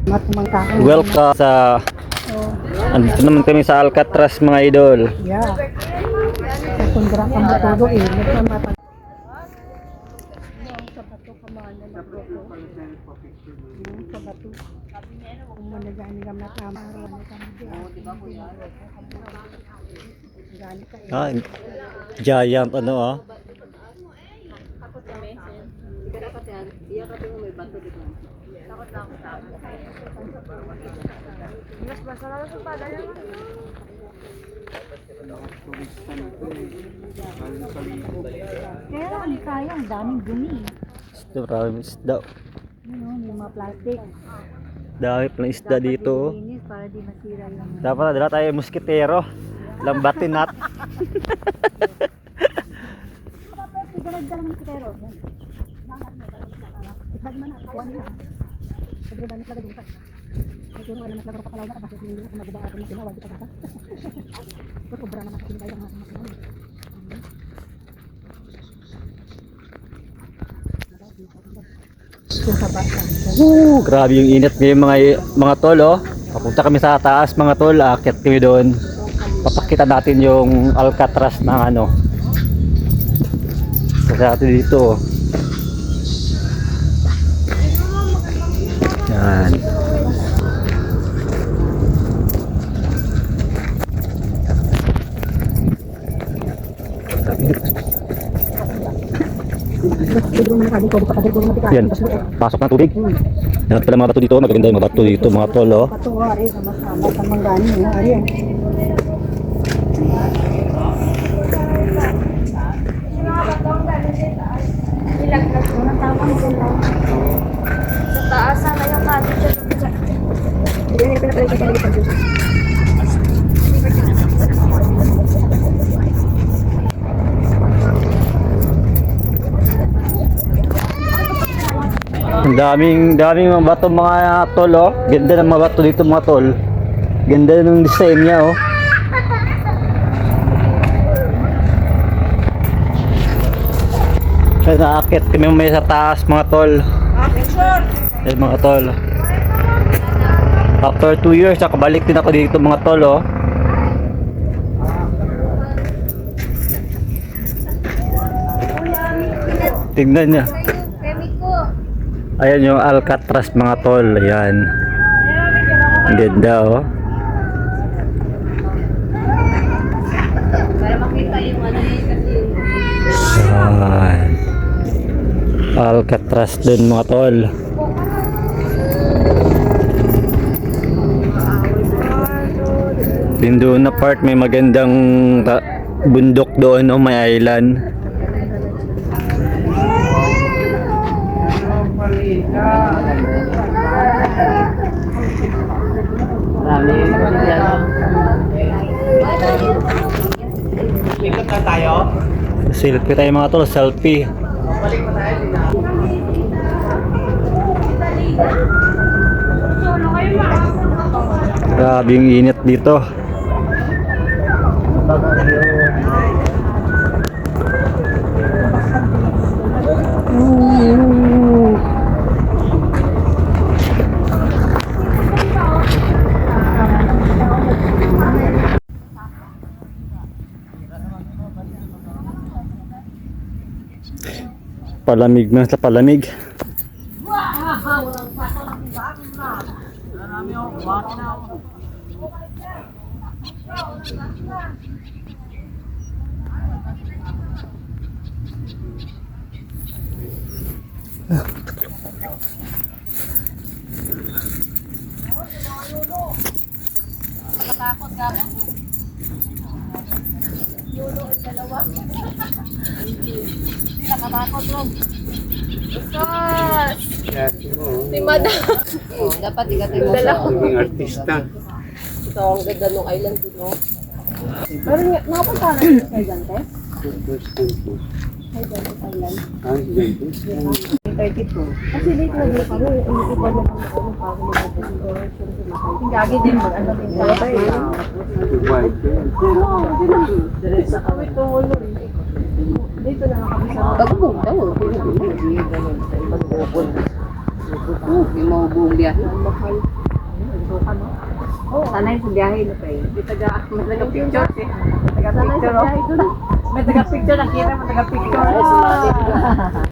Welcome sa... Andito naman kami sa Alcatraz mga idol. Yeah. Sa kundra ka mo todo eh. Sa bato ka man na magroko. Sa bato. Kung managani ka na tama. Ah, giant ano ah. Mas masarap sa pala naman. Kaya lang kaya, ang daming dumi. Isda, maraming isda. May mga plastic. Dami palang isda dito. Linis para di masira yung... Dapat na dala tayo musketero. Lambatin nat. Dalag-dalag ng kitero. Itag man na, kuha nila. Pagriban nila dito. Siguro alam na kapalaw na kasi hindi na magbabago ng tinawag kita kata. Pero obra naman kasi tayo ng mga Grabe yung init ngayon mga tol oh. Papunta kami sa taas mga tol, aakyat kami doon. Papakita natin yung Alcatraz ng ano. Kasi natin dito. Yan. Yan, pasok ng tubig. Yan pala mga bato dito, magaganda yung mga bato dito mga tol oh. patuwari sama-sama sa manggani na ari. Sa taas sana yung cottage. Hindi na pinapalagay sa dito. Ang daming mga bato mga tol oh. Ganda ng mga bato dito mga tol. Ganda ng design niya oh. Kaya naakit kami may sa taas mga tol. Ay mga tol. After 2 years nakabalik din ako dito mga tol oh. Tingnan niya. Ayan yung Alcatraz mga tol. Ayan. Ang ganda oh. Para makita yung ano yun kasi Ayan. Alcatraz din mga tol. Din doon na part may magandang bundok doon oh, may island. Selfie tayo mga tol, selfie. Grabe yung init dito. Palamig na sa palamig. nakatakot ka mo. Yulo ang dalawa. Hindi nakatakot lang. Sos! Si Madam. Oh, dapat ikatay mo sa artista. ito ang ganda ng island dito. Pero nakapunta na sa Saigante? Saigante Island. Kasi dito na dito kami, iba na kami kung paano na yung gagi din mo, ano din sa sa kami tumulo. Dito na kami sa Bagong daw. Hindi ganun sa ibang bukol. Hindi mo buong biyahe. Mahal. Suka, no? Oo. Sanay sa biyahe no kay. May taga-picture eh. Sanay sa Taga-picture. biyahe doon. May taga-picture. Nakita mo taga-picture.